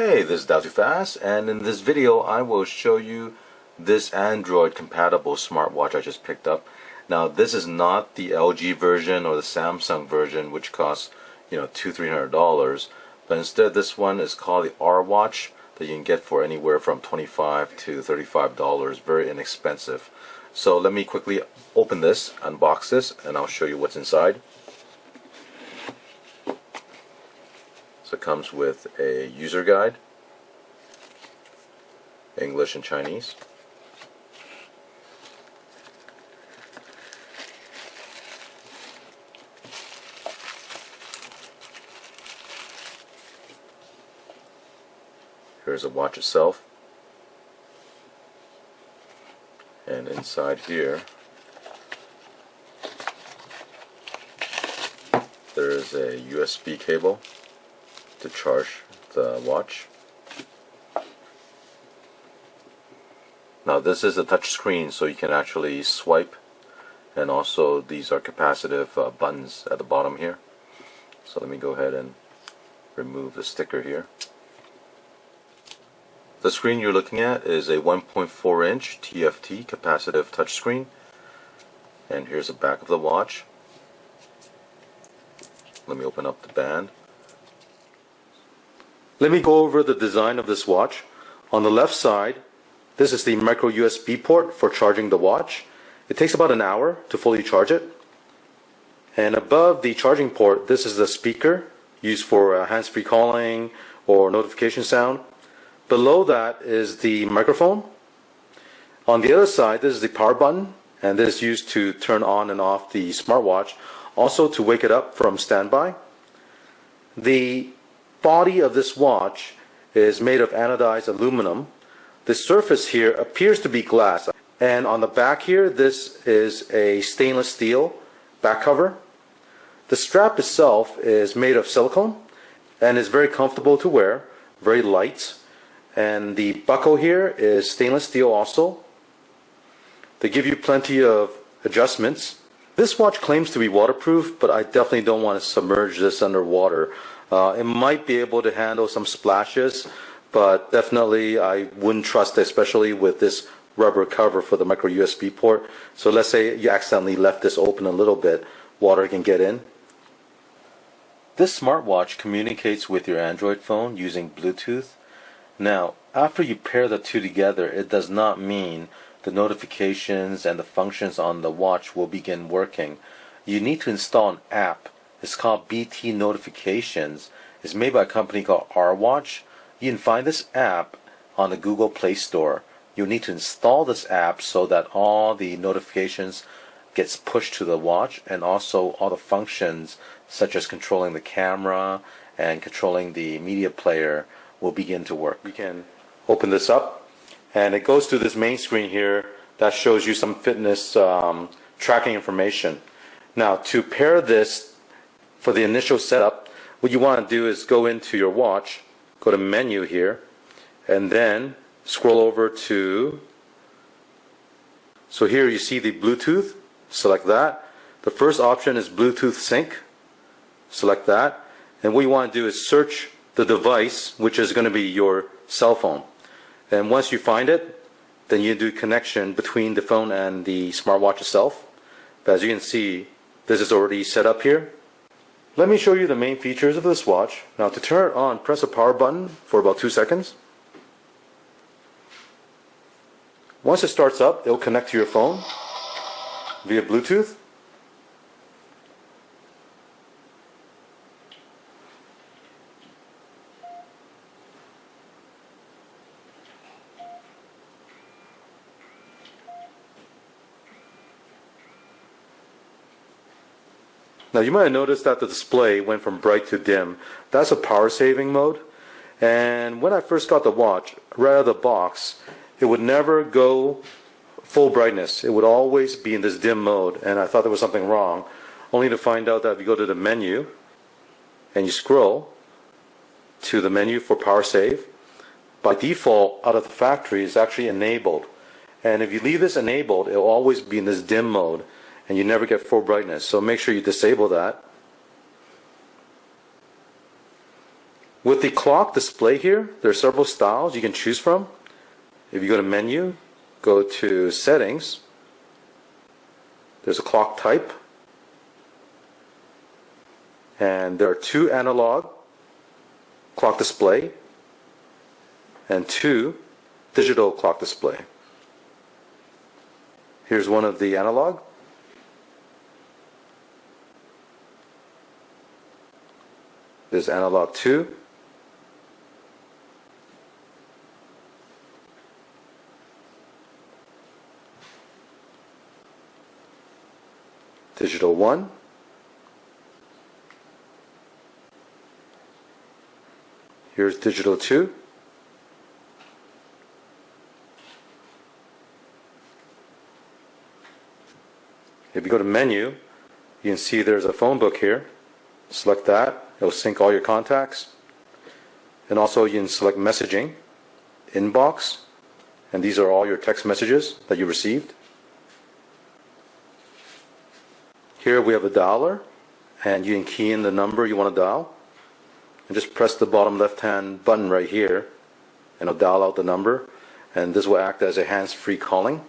Hey, this is Too Fast, and in this video I will show you this Android compatible smartwatch I just picked up. Now this is not the LG version or the Samsung version, which costs $200-300, but instead this one is called the Rwatch that you can get for anywhere from $25 to $35, very inexpensive. So let me quickly open this, unbox this, and I'll show you what's inside. So it comes with a user guide, English and Chinese. Here's the watch itself. And inside here there is a USB cable to charge the watch. Now this is a touch screen, so you can actually swipe, and also these are capacitive buttons at the bottom here. So let me go ahead and remove the sticker here. The screen you're looking at is a 1.4-inch TFT capacitive touchscreen, and here's the back of the watch. Let me open up the band. Let me go over the design of this watch. On the left side, this is the micro USB port for charging the watch. It takes about an hour to fully charge it. And above the charging port, this is the speaker used for hands-free calling or notification sound. Below that is the microphone. On the other side, this is the power button, and this is used to turn on and off the smartwatch, also to wake it up from standby. The body of this watch is made of anodized aluminum. The surface here appears to be glass, and on the back here this is a stainless steel back cover. The strap itself is made of silicone and is very comfortable to wear, very light, and the buckle here is stainless steel also. They give you plenty of adjustments. This watch claims to be waterproof, but I definitely don't want to submerge this underwater. It might be able to handle some splashes, but definitely I wouldn't trust it, especially with this rubber cover for the micro USB port. So let's say you accidentally left this open a little bit, water can get in. This smartwatch communicates with your Android phone using Bluetooth. Now, after you pair the two together, it does not mean the notifications and the functions on the watch will begin working. You need to install an app. It's called BT Notifications. It's made by a company called Rwatch. You can find this app on the Google Play Store. You'll need to install this app so that all the notifications gets pushed to the watch, and also all the functions such as controlling the camera and controlling the media player will begin to work. We can open this up, and it goes to this main screen here that shows you some fitness tracking information. Now, to pair this for the initial setup, what you want to do is go into your watch, go to menu here, and then scroll over to, so here you see the Bluetooth, select that. The first option is Bluetooth sync, select that, and what you want to do is search the device, which is going to be your cell phone. And once you find it, then you do connection between the phone and the smartwatch itself. But as you can see, this is already set up here. Let me show you the main features of this watch. Now, to turn it on, press the power button for about 2 seconds. Once it starts up, it will connect to your phone via Bluetooth. Now, you might have noticed that the display went from bright to dim. That's a power saving mode. And when I first got the watch, right out of the box, it would never go full brightness. It would always be in this dim mode, and I thought there was something wrong, only to find out that if you go to the menu and you scroll to the menu for power save, by default out of the factory it's actually enabled. And if you leave this enabled, it will always be in this dim mode, and you never get full brightness. So make sure you disable that. With the clock display here, there are several styles you can choose from. If you go to menu, go to settings, there's a clock type, and there are 2 analog clock display and 2 digital clock display. Here's one of the analog. There's analog 2. Digital 1. Here's digital 2. If you go to menu, you can see there's a phone book here. Select that. It'll sync all your contacts. And also you can select messaging, inbox, and these are all your text messages that you received. Here we have a dialer, and you can key in the number you want to dial. And just press the bottom left-hand button right here, and it'll dial out the number. And this will act as a hands-free calling.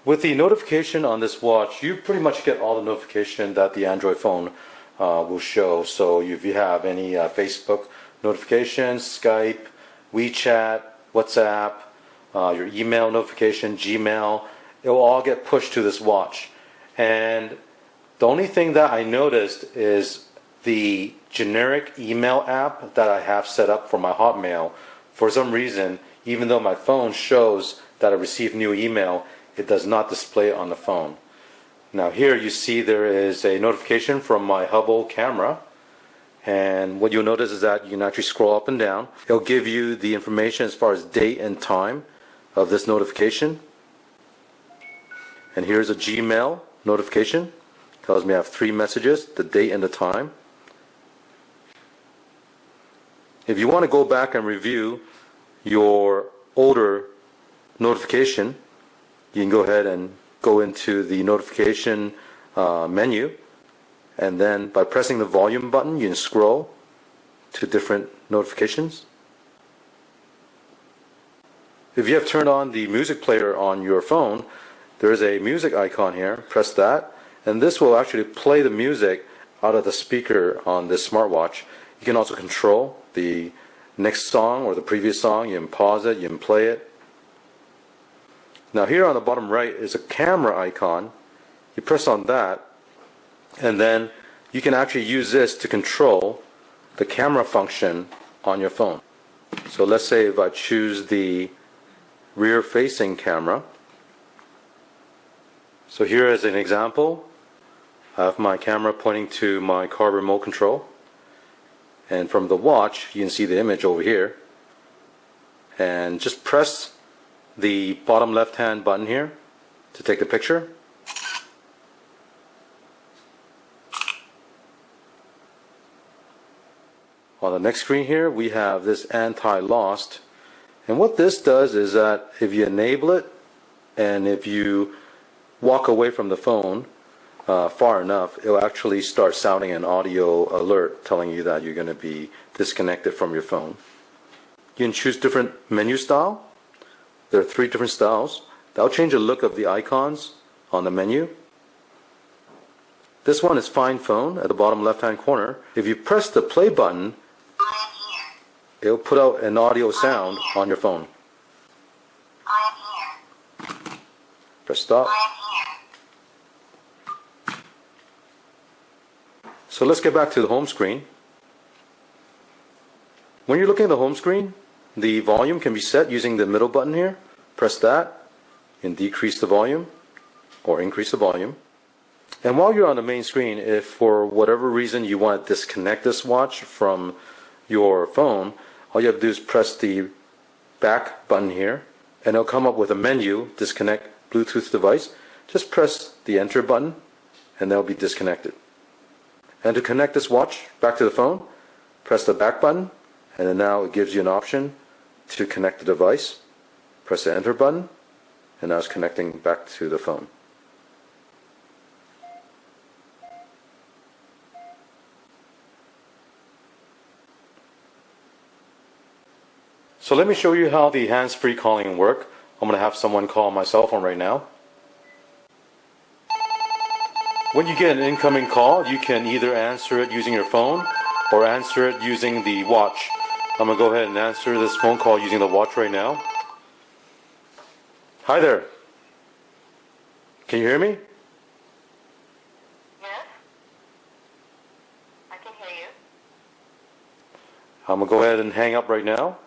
With the notification on this watch, you pretty much get all the notification that the Android phone will show. So if you have any Facebook notifications, Skype, WeChat, WhatsApp, your email notification, Gmail, it will all get pushed to this watch. And the only thing that I noticed is the generic email app that I have set up for my Hotmail. For some reason, even though my phone shows that I received new email, it does not display it on the phone. Now here you see there is a notification from my Hubble camera, and what you'll notice is that you can actually scroll up and down. It'll give you the information as far as date and time of this notification. And here's a Gmail notification. Tells me I have 3 messages, the date and the time. If you want to go back and review your older notification, you can go ahead and go into the notification menu, and then by pressing the volume button you can scroll to different notifications. If you have turned on the music player on your phone, there is a music icon here. Press that, and this will actually play the music out of the speaker on this smartwatch. You can also control the next song or the previous song. You can pause it, you can play it. Now here on the bottom right is a camera icon. You press on that, and then you can actually use this to control the camera function on your phone. So let's say if I choose the rear facing camera. So here is an example. I have my camera pointing to my car remote control, and from the watch you can see the image over here, and just press the bottom left hand button here to take the picture. On the next screen here we have this anti-lost, and what this does is that if you enable it and if you walk away from the phone far enough, it will actually start sounding an audio alert telling you that you're going to be disconnected from your phone. You can choose different menu style. There are 3 different styles. That'll change the look of the icons on the menu. This one is Find Phone at the bottom left hand corner. If you press the play button, it'll put out an audio sound on your phone. Press stop. So let's get back to the home screen. When you're looking at the home screen, the volume can be set using the middle button here. Press that and decrease the volume or increase the volume. And while you're on the main screen, if for whatever reason you want to disconnect this watch from your phone, all you have to do is press the back button here, and it'll come up with a menu, disconnect Bluetooth device. Just press the enter button and they'll be disconnected. And to connect this watch back to the phone, press the back button, and then now it gives you an option to connect the device. Press the enter button, and now it's connecting back to the phone. So let me show you how the hands-free calling work. I'm going to have someone call my cell phone right now. When you get an incoming call, you can either answer it using your phone or answer it using the watch. I'm going to go ahead and answer this phone call using the watch right now. Hi there. Can you hear me? Yes. I can hear you. I'm going to go ahead and hang up right now.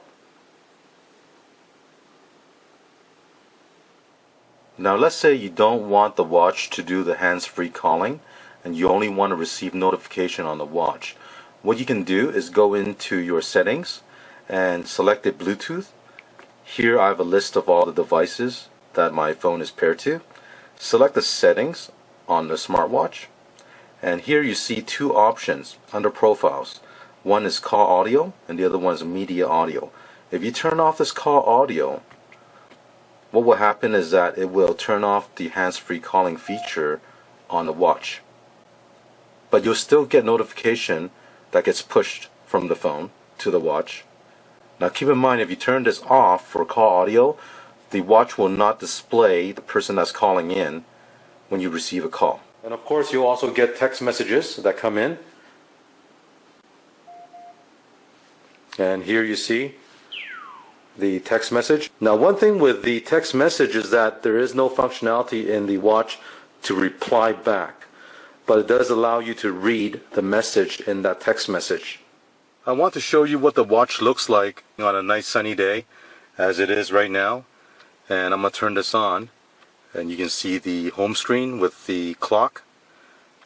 Now let's say you don't want the watch to do the hands-free calling and you only want to receive notification on the watch. What you can do is go into your settings and select the Bluetooth. Here I have a list of all the devices that my phone is paired to. Select the settings on the smartwatch, and here you see two options under profiles. One is call audio and the other one is media audio. If you turn off this call audio, what will happen is that it will turn off the hands-free calling feature on the watch. But you'll still get notification that gets pushed from the phone to the watch. Now keep in mind, if you turn this off for call audio, the watch will not display the person that's calling in when you receive a call. And of course you'll also get text messages that come in. And here you see the text message. Now one thing with the text message is that there is no functionality in the watch to reply back, but it does allow you to read the message in that text message. I want to show you what the watch looks like on a nice sunny day as it is right now, and I'm going to turn this on and you can see the home screen with the clock.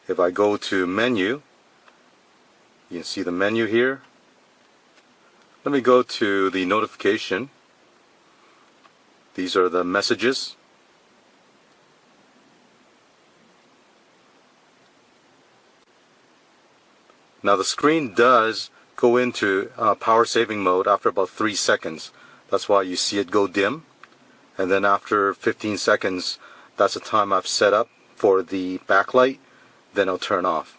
If I go to menu, you can see the menu here. Let me go to the notification. These are the messages. Now the screen does go into power saving mode after about 3 seconds. That's why you see it go dim. And then after 15 seconds, that's the time I've set up for the backlight. Then it'll turn off.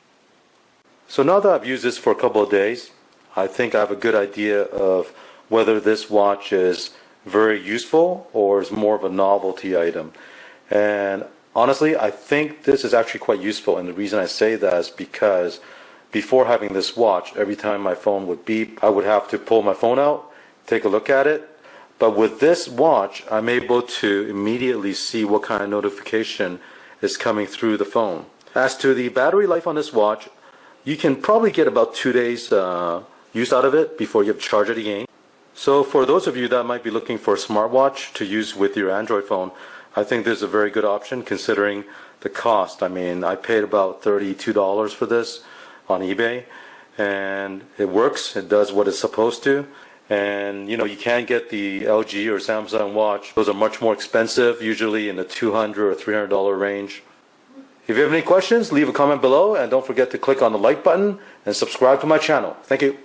So now that I've used this for a couple of days, I think I have a good idea of whether this watch is very useful or is more of a novelty item. And honestly, I think this is actually quite useful, and the reason I say that is because before having this watch, every time my phone would beep, I would have to pull my phone out, take a look at it. But with this watch, I'm able to immediately see what kind of notification is coming through the phone. As to the battery life on this watch, you can probably get about 2 days use out of it before you have to charge it again. So for those of you that might be looking for a smartwatch to use with your Android phone, I think this is a very good option considering the cost. I mean, I paid about $32 for this on eBay, and it works. It does what it's supposed to. And you know, you can get the LG or Samsung watch. Those are much more expensive, usually in the $200 or $300 range. If you have any questions, leave a comment below, and don't forget to click on the like button and subscribe to my channel. Thank you.